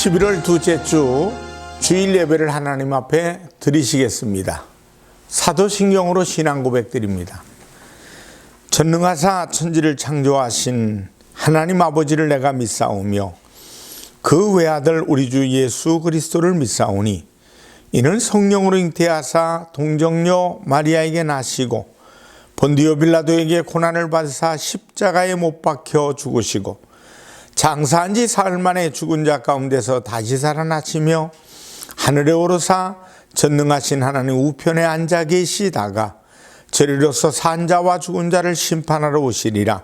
11월 둘째 주 주일 예배를 하나님 앞에 드리시겠습니다. 사도신경으로 신앙 고백드립니다. 전능하사 천지를 창조하신 하나님 아버지를 내가 믿사오며 그 외아들 우리 주 예수 그리스도를 믿사오니 이는 성령으로 잉태하사 동정녀 마리아에게 나시고 본디오 빌라도에게 고난을 받으사 십자가에 못 박혀 죽으시고 장사한 지 사흘 만에 죽은 자 가운데서 다시 살아나시며 하늘에 오르사 전능하신 하나님 우편에 앉아 계시다가 저리로서 산 자와 죽은 자를 심판하러 오시리라.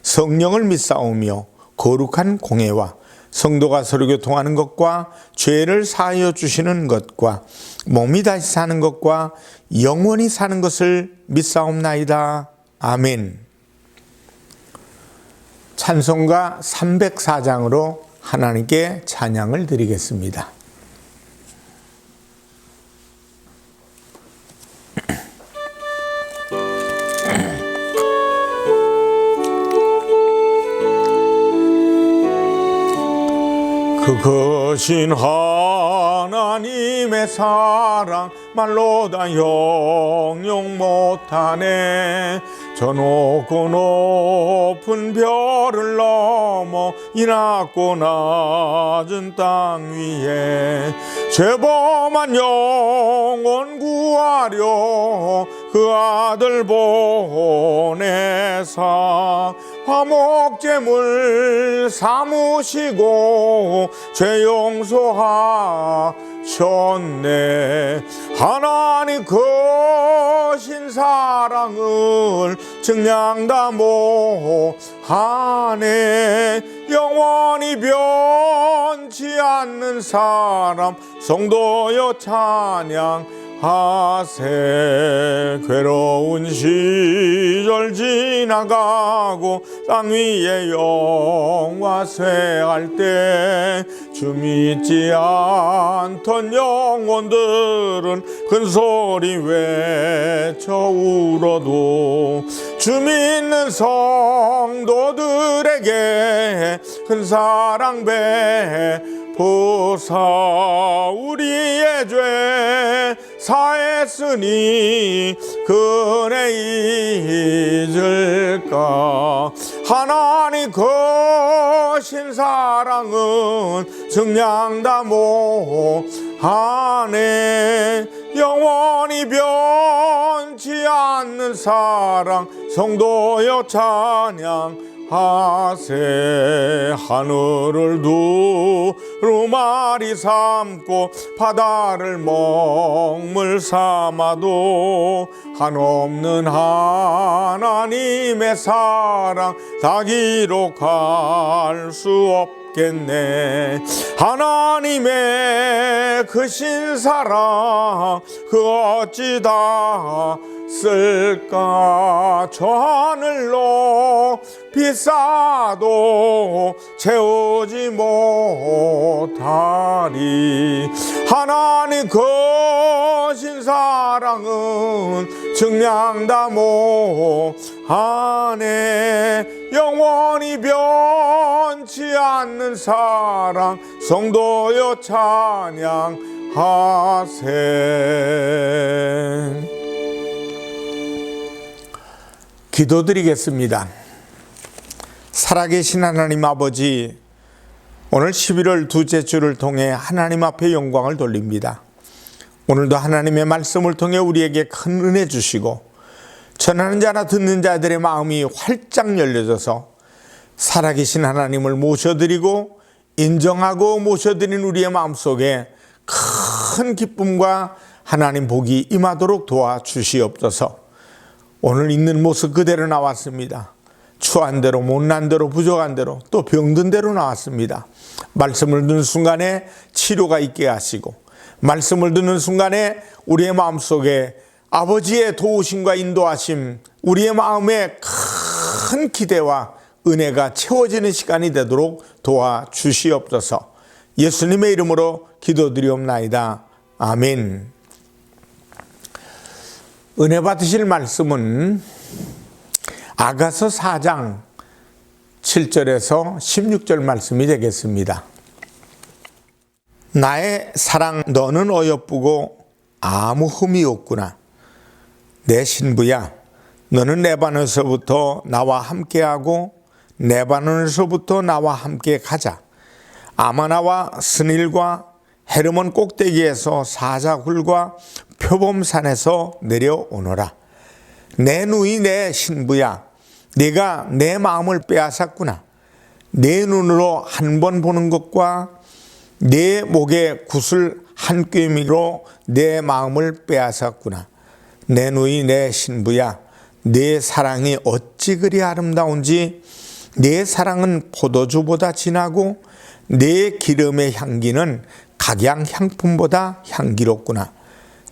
성령을 믿사오며 거룩한 공회와 성도가 서로 교통하는 것과 죄를 사하여 주시는 것과 몸이 다시 사는 것과 영원히 사는 것을 믿사옵나이다. 아멘. 찬송가 304장으로 하나님께 찬양을 드리겠습니다. 그것인 하나님의 사랑 말로 다 형용 못하네. 저 높고 높은 별을 넘어 이 낮고 낮은 땅 위에 죄범한 영혼 구하려 그 아들 보내사 화목제물 삼으시고 죄 용서하셨네. 하나님 크신 사랑을 증량다 못하네. 영원히 변치 않는 사람 성도여 찬양하세. 괴로운 시절 지나가고 땅 위에 영화 쇠할 때 주 믿지 않던 영혼들은 큰소리 외쳐 울어도 주 믿는 성도들에게 큰 사랑 베푸사 우리의 죄 사했으니 그래 잊을까. 하나님 크신 사랑은 증량다 못하네. 영원히 변치 않는 사랑 성도여 찬양하세. 하늘을 두루마리 삼고 바다를 먹물 삼아도 한없는 하나님의 사랑 다 기록할 수 없겠네. 하나님의 크신 사랑 그 어찌 다 쓸까. 저 하늘로 비싸도 채우지 못하리. 하나님 크신 사랑은 증량다 못하네. 영원히 변치 않는 사랑 성도여 찬양하세. 기도드리겠습니다. 살아계신 하나님 아버지, 오늘 11월 둘째 주를 통해 하나님 앞에 영광을 돌립니다. 오늘도 하나님의 말씀을 통해 우리에게 큰 은혜 주시고 전하는 자나 듣는 자들의 마음이 활짝 열려져서 살아계신 하나님을 모셔드리고 인정하고 모셔드린 우리의 마음속에 큰 기쁨과 하나님 복이 임하도록 도와주시옵소서. 오늘 있는 모습 그대로 나왔습니다. 추한 대로, 못난 대로, 부족한 대로, 또 병든 대로 나왔습니다. 말씀을 듣는 순간에 치료가 있게 하시고, 말씀을 듣는 순간에 우리의 마음속에 아버지의 도우심과 인도하심, 우리의 마음에 큰 기대와 은혜가 채워지는 시간이 되도록 도와주시옵소서. 예수님의 이름으로 기도드리옵나이다. 아멘. 은혜 받으실 말씀은 아가서 4장 7절에서 16절 말씀이 되겠습니다. 나의 사랑 너는 어여쁘고 아무 흠이 없구나. 내 신부야, 너는 레바논에서부터 나와 함께하고 레바논에서부터 나와 함께 가자. 아마나와 스닐과 헤르몬 꼭대기에서 사자굴과 표범산에서 내려오너라. 내 누이 내 신부야, 네가 내 마음을 빼앗았구나. 내 눈으로 한 번 보는 것과 내 목에 구슬 한 꿰미로 내 마음을 빼앗았구나. 내 누이 내 신부야, 내 사랑이 어찌 그리 아름다운지. 내 사랑은 포도주보다 진하고 내 기름의 향기는 각양 향품보다 향기롭구나.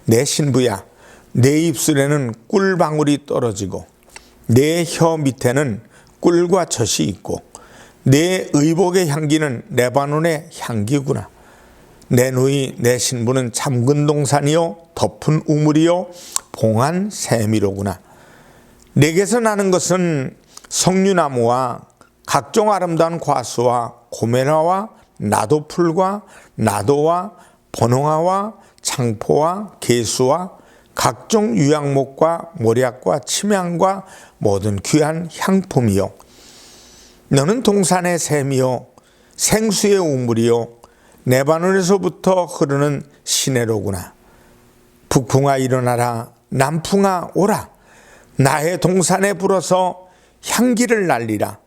내 신부야, 내 입술에는 꿀방울이 떨어지고 내 혀 밑에는 꿀과 젖이 있고 내 의복의 향기는 레바논의 향기구나. 내 누이 내 신부는 잠근 동산이요 덮은 우물이요 봉한 새미로구나. 내게서 나는 것은 석류나무와 각종 아름다운 과수와 고메라와 나도풀과 나도와 번홍아와 창포와 개수와 각종 유향목과 모략과 침향과 모든 귀한 향품이요. 너는 동산의 샘이요 생수의 우물이요 레바논에서부터 흐르는 시내로구나. 북풍아 일어나라, 남풍아 오라. 나의 동산에 불어서 향기를 날리라.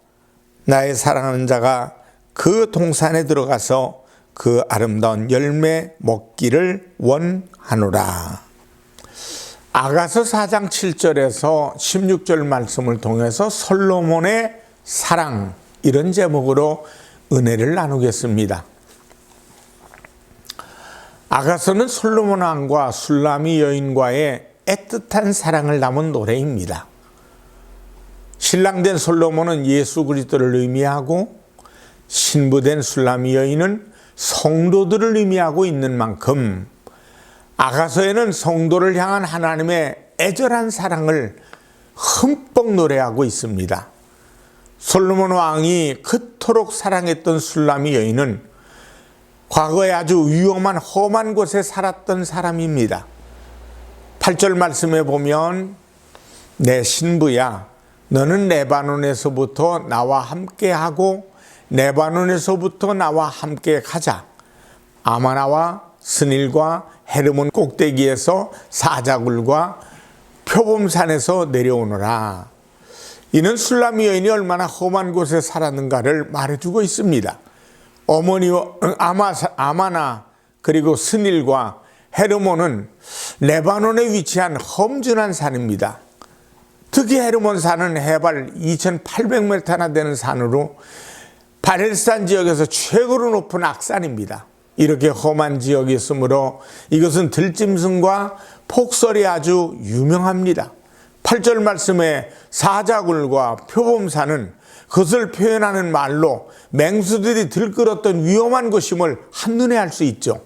나의 사랑하는 자가 그 동산에 들어가서 그 아름다운 열매 먹기를 원하노라. 아가서 4장 7절에서 16절 말씀을 통해서 솔로몬의 사랑, 이런 제목으로 은혜를 나누겠습니다. 아가서는 솔로몬 왕과 술라미 여인과의 애틋한 사랑을 담은 노래입니다. 신랑된 솔로몬은 예수 그리스도를 의미하고 신부된 술라미 여인은 성도들을 의미하고 있는 만큼 아가서에는 성도를 향한 하나님의 애절한 사랑을 흠뻑 노래하고 있습니다. 솔로몬 왕이 그토록 사랑했던 술라미 여인은 과거에 아주 위험한 험한 곳에 살았던 사람입니다. 8절 말씀에 보면 내 신부야, 너는 레바논에서부터 나와 함께하고 레바논에서부터 나와 함께 가자. 아마나와 스닐과 헤르몬 꼭대기에서 사자굴과 표범산에서 내려오너라. 이는 술라미 여인이 얼마나 험한 곳에 살았는가를 말해주고 있습니다. 어머니와 아마나 그리고 스닐과 헤르몬은 레바논에 위치한 험준한 산입니다. 특히 헤르몬 산은 해발 2800m나 되는 산으로 바렐산 지역에서 최고로 높은 악산입니다. 이렇게 험한 지역이 있으므로 이것은 들짐승과 폭설이 아주 유명합니다. 8절 말씀에 사자굴과 표범산은 그것을 표현하는 말로 맹수들이 들끓었던 위험한 곳임을 한눈에 알 수 있죠.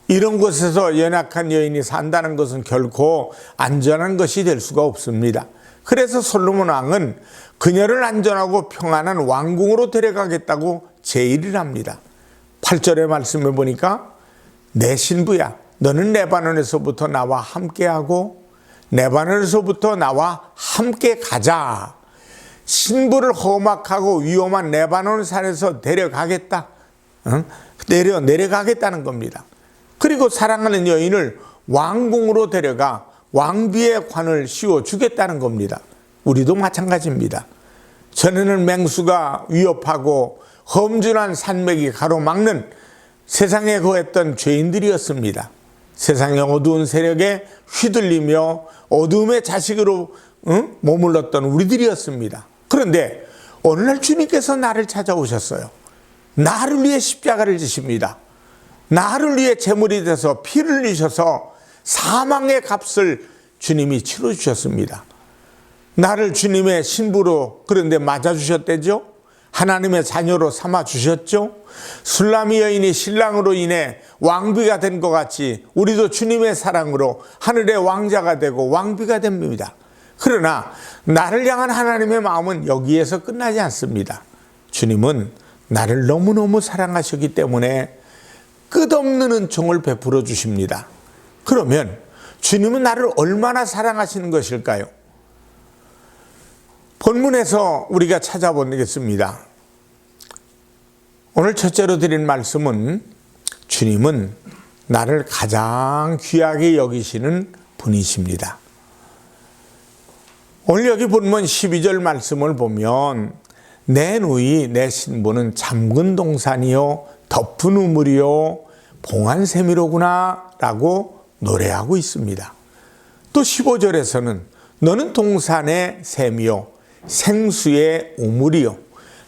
이런 곳에서 연약한 여인이 산다는 것은 결코 안전한 것이 될 수가 없습니다. 그래서 솔로몬 왕은 그녀를 안전하고 평안한 왕궁으로 데려가겠다고 제의를 합니다. 8절의 말씀을 보니까 내 신부야, 너는 레바논에서부터 나와 함께하고 레바논에서부터 나와 함께 가자. 신부를 험악하고 위험한 레바논 산에서 데려가겠다. 내려가겠다는 겁니다. 그리고 사랑하는 여인을 왕궁으로 데려가 왕비의 관을 씌워주겠다는 겁니다. 우리도 마찬가지입니다. 전에는 맹수가 위협하고 험준한 산맥이 가로막는 세상에 거했던 죄인들이었습니다. 세상의 어두운 세력에 휘둘리며 어두움의 자식으로 머물렀던 우리들이었습니다. 그런데 오늘날 주님께서 나를 찾아오셨어요. 나를 위해 십자가를 지십니다. 나를 위해 제물이 돼서 피를 흘리셔서 사망의 값을 주님이 치러주셨습니다. 나를 주님의 신부로 그런데 맞아주셨대죠. 하나님의 자녀로 삼아주셨죠. 술라미 여인이 신랑으로 인해 왕비가 된 것 같이 우리도 주님의 사랑으로 하늘의 왕자가 되고 왕비가 됩니다. 그러나 나를 향한 하나님의 마음은 여기에서 끝나지 않습니다. 주님은 나를 너무너무 사랑하셨기 때문에 끝없는 은총을 베풀어 주십니다. 그러면 주님은 나를 얼마나 사랑하시는 것일까요? 본문에서 우리가 찾아보겠습니다. 오늘 첫째로 드린 말씀은 주님은 나를 가장 귀하게 여기시는 분이십니다. 오늘 여기 본문 12절 말씀을 보면 내 누이 내 신부는 잠근 동산이요 덮은 우물이요 봉한 샘이로구나 라고 노래하고 있습니다. 또 15절에서는 너는 동산의 샘이요 생수의 우물이요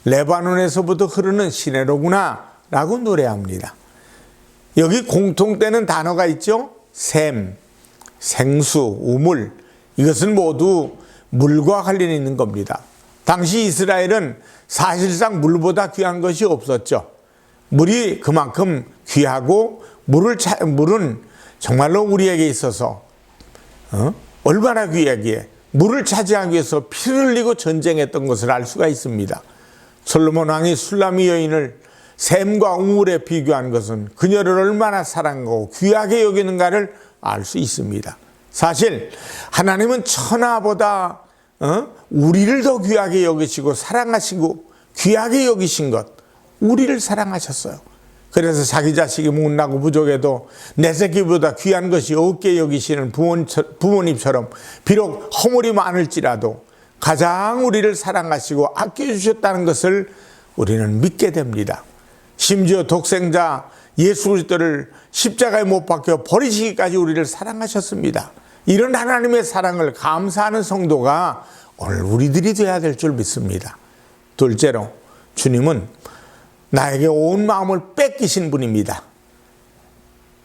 레바논에서부터 흐르는 시내로구나 라고 노래합니다. 여기 공통되는 단어가 있죠. 샘, 생수, 우물, 이것은 모두 물과 관련이 있는 겁니다. 당시 이스라엘은 사실상 물보다 귀한 것이 없었죠. 물이 그만큼 귀하고 물은 정말로 우리에게 있어서 얼마나 귀하기에 물을 차지하기 위해서 피를 흘리고 전쟁했던 것을 알 수가 있습니다. 솔로몬 왕이 술라미 여인을 샘과 우물에 비교한 것은 그녀를 얼마나 사랑하고 귀하게 여기는가를 알 수 있습니다. 사실 하나님은 천하보다 우리를 더 귀하게 여기시고 사랑하시고 귀하게 여기신 것, 우리를 사랑하셨어요. 그래서 자기 자식이 못나고 부족해도 내 새끼보다 귀한 것이 없게 여기시는 부모님처럼 비록 허물이 많을지라도 가장 우리를 사랑하시고 아껴주셨다는 것을 우리는 믿게 됩니다. 심지어 독생자 예수 그리스도를 십자가에 못 박혀 버리시기까지 우리를 사랑하셨습니다. 이런 하나님의 사랑을 감사하는 성도가 오늘 우리들이 되어야 될 줄 믿습니다. 둘째로 주님은 나에게 온 마음을 뺏기신 분입니다.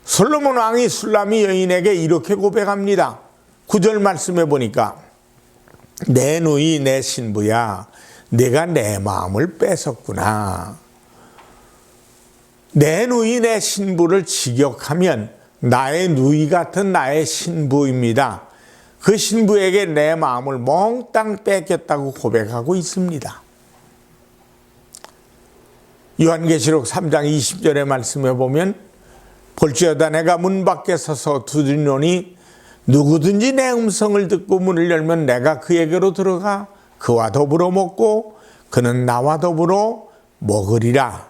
솔로몬 왕이 술라미 여인에게 이렇게 고백합니다. 9절 말씀해 보니까 내 누이 내 신부야 내가 내 마음을 뺏었구나. 내 누이 내 신부를 직역하면 나의 누이 같은 나의 신부입니다. 그 신부에게 내 마음을 몽땅 뺏겼다고 고백하고 있습니다. 요한계시록 3장 20절의 말씀에 보면 볼지어다 내가 문 밖에 서서 두드리노니 누구든지 내 음성을 듣고 문을 열면 내가 그에게로 들어가 그와 더불어 먹고 그는 나와 더불어 먹으리라.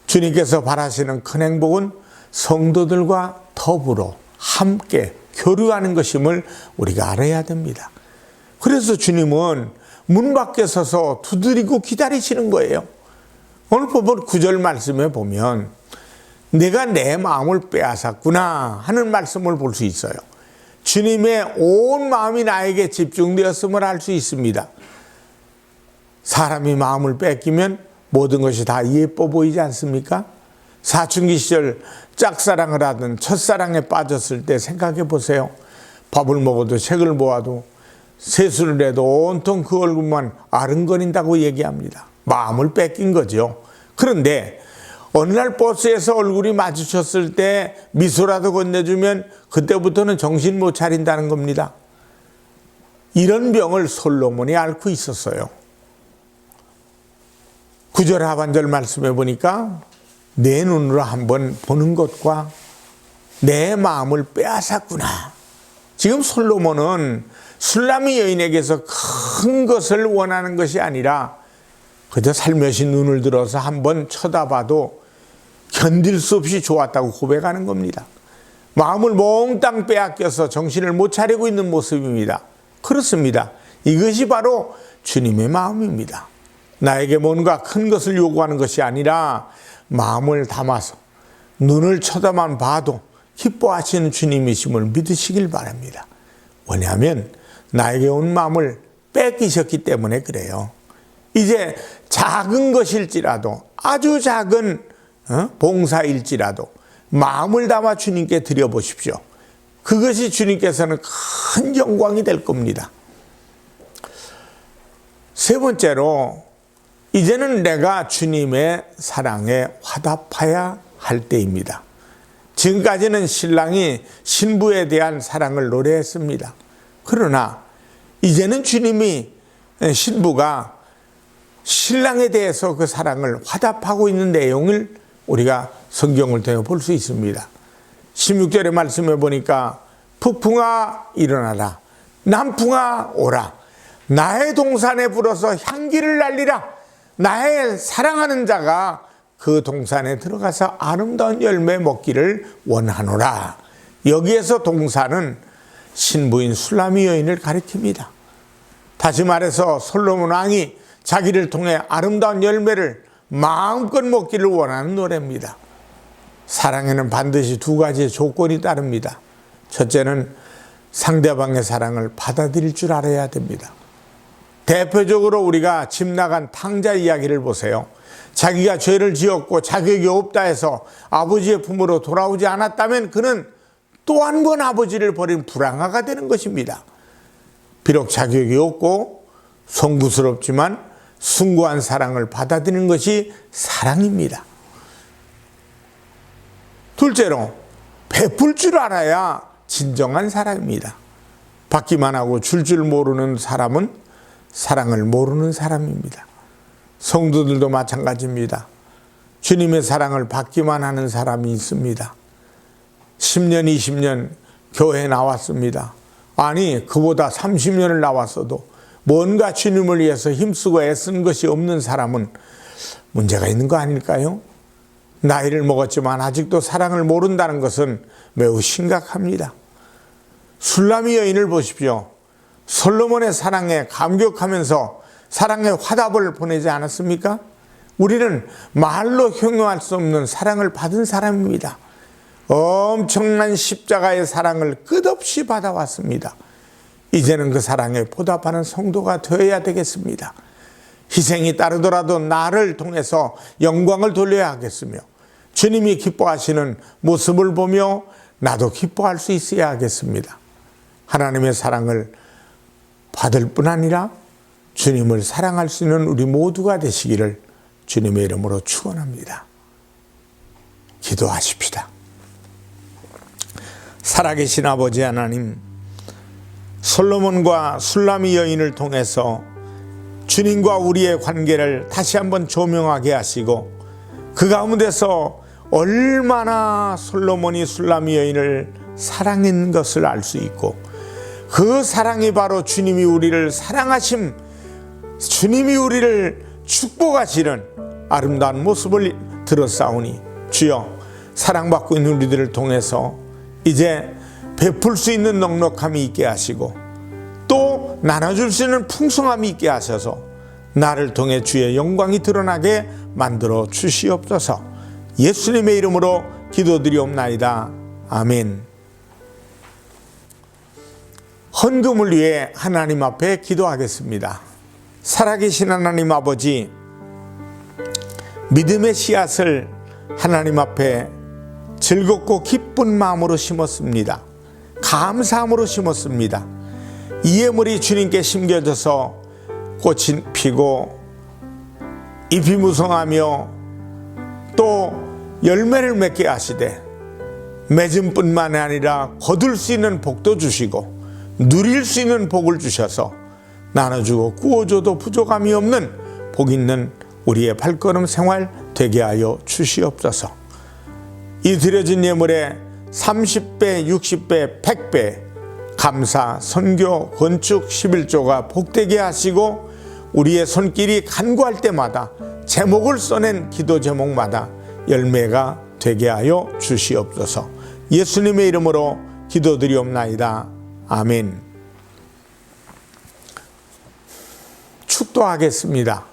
주님께서 바라시는 큰 행복은 성도들과 더불어 함께 교류하는 것임을 우리가 알아야 됩니다. 그래서 주님은 문 밖에 서서 두드리고 기다리시는 거예요. 오늘 본문 9절 말씀에 보면 내가 내 마음을 빼앗았구나 하는 말씀을 볼 수 있어요. 주님의 온 마음이 나에게 집중되었음을 알 수 있습니다. 사람이 마음을 뺏기면 모든 것이 다 예뻐 보이지 않습니까? 사춘기 시절 짝사랑을 하던 첫사랑에 빠졌을 때 생각해 보세요. 밥을 먹어도 책을 보아도 세수를 해도 온통 그 얼굴만 아른거린다고 얘기합니다. 마음을 뺏긴 거죠. 그런데 어느 날 버스에서 얼굴이 마주쳤을 때 미소라도 건네주면 그때부터는 정신 못 차린다는 겁니다. 이런 병을 솔로몬이 앓고 있었어요. 9절 하반절 말씀해 보니까 내 눈으로 한번 보는 것과 내 마음을 빼앗았구나. 지금 솔로몬은 술라미 여인에게서 큰 것을 원하는 것이 아니라 그저 살며시 눈을 들어서 한번 쳐다봐도 견딜 수 없이 좋았다고 고백하는 겁니다. 마음을 몽땅 빼앗겨서 정신을 못 차리고 있는 모습입니다. 그렇습니다. 이것이 바로 주님의 마음입니다. 나에게 뭔가 큰 것을 요구하는 것이 아니라 마음을 담아서 눈을 쳐다만 봐도 기뻐하시는 주님이심을 믿으시길 바랍니다. 왜냐하면 나에게 온 마음을 뺏기셨기 때문에 그래요. 이제 작은 것일지라도 아주 작은 봉사일지라도 마음을 담아 주님께 드려보십시오. 그것이 주님께서는 큰 영광이 될 겁니다. 세 번째로 이제는 내가 주님의 사랑에 화답해야 할 때입니다. 지금까지는 신랑이 신부에 대한 사랑을 노래했습니다. 그러나 이제는 주님이 신부가 신랑에 대해서 그 사랑을 화답하고 있는 내용을 우리가 성경을 통해 볼 수 있습니다. 16절의 말씀에 보니까 북풍아 일어나라, 남풍아 오라, 나의 동산에 불어서 향기를 날리라. 나의 사랑하는 자가 그 동산에 들어가서 아름다운 열매 먹기를 원하노라. 여기에서 동산은 신부인 술라미 여인을 가리킵니다. 다시 말해서 솔로몬 왕이 자기를 통해 아름다운 열매를 마음껏 먹기를 원하는 노래입니다. 사랑에는 반드시 두 가지의 조건이 따릅니다. 첫째는 상대방의 사랑을 받아들일 줄 알아야 됩니다. 대표적으로 우리가 집 나간 탕자 이야기를 보세요. 자기가 죄를 지었고 자격이 없다 해서 아버지의 품으로 돌아오지 않았다면 그는 또 한 번 아버지를 버린 불황아가 되는 것입니다. 비록 자격이 없고 송구스럽지만 숭고한 사랑을 받아들이는 것이 사랑입니다. 둘째로 베풀 줄 알아야 진정한 사랑입니다. 받기만 하고 줄 모르는 사람은 사랑을 모르는 사람입니다. 성도들도 마찬가지입니다. 주님의 사랑을 받기만 하는 사람이 있습니다. 10년, 20년 교회에 나왔습니다. 아니, 그보다 30년을 나왔어도 뭔가 주님을 위해서 힘쓰고 애쓴 것이 없는 사람은 문제가 있는 거 아닐까요? 나이를 먹었지만 아직도 사랑을 모른다는 것은 매우 심각합니다. 술라미 여인을 보십시오. 솔로몬의 사랑에 감격하면서 사랑의 화답을 보내지 않았습니까? 우리는 말로 형용할 수 없는 사랑을 받은 사람입니다. 엄청난 십자가의 사랑을 끝없이 받아왔습니다. 이제는 그 사랑에 보답하는 성도가 되어야 되겠습니다. 희생이 따르더라도 나를 통해서 영광을 돌려야 하겠으며 주님이 기뻐하시는 모습을 보며 나도 기뻐할 수 있어야 하겠습니다. 하나님의 사랑을 받을 뿐 아니라 주님을 사랑할 수 있는 우리 모두가 되시기를 주님의 이름으로 축원합니다. 기도하십시다. 살아계신 아버지 하나님, 솔로몬과 술라미 여인을 통해서 주님과 우리의 관계를 다시 한번 조명하게 하시고 그 가운데서 얼마나 솔로몬이 술라미 여인을 사랑한 것을 알 수 있고 그 사랑이 바로 주님이 우리를 사랑하심, 주님이 우리를 축복하시는 아름다운 모습을 들었사오니 주여, 사랑받고 있는 우리들을 통해서 이제 베풀 수 있는 넉넉함이 있게 하시고 또 나눠줄 수 있는 풍성함이 있게 하셔서 나를 통해 주의 영광이 드러나게 만들어 주시옵소서. 예수님의 이름으로 기도드리옵나이다. 아멘. 헌금을 위해 하나님 앞에 기도하겠습니다. 살아계신 하나님 아버지, 믿음의 씨앗을 하나님 앞에 즐겁고 기쁜 마음으로 심었습니다. 감사함으로 심었습니다. 이 예물이 주님께 심겨져서 꽃이 피고 잎이 무성하며 또 열매를 맺게 하시되 맺음뿐만 아니라 거둘 수 있는 복도 주시고 누릴 수 있는 복을 주셔서 나눠주고 구워줘도 부족함이 없는 복 있는 우리의 발걸음 생활 되게 하여 주시옵소서. 이 드려진 예물에 30배, 60배, 100배 감사, 선교, 건축 11조가 복되게 하시고 우리의 손길이 간구할 때마다 제목을 써낸 기도 제목마다 열매가 되게 하여 주시옵소서. 예수님의 이름으로 기도드리옵나이다. 아멘. 축도하겠습니다.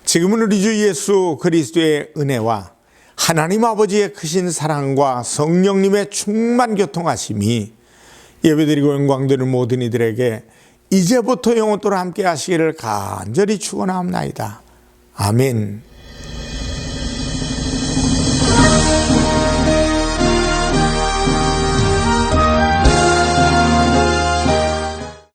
지금은 우리 주 예수 그리스도의 은혜와 하나님 아버지의 크신 사랑과 성령님의 충만 교통하심이 예배드리고 영광드리는 모든 이들에게 이제부터 영원토록 함께 하시기를 간절히 축원하옵나이다. 아멘.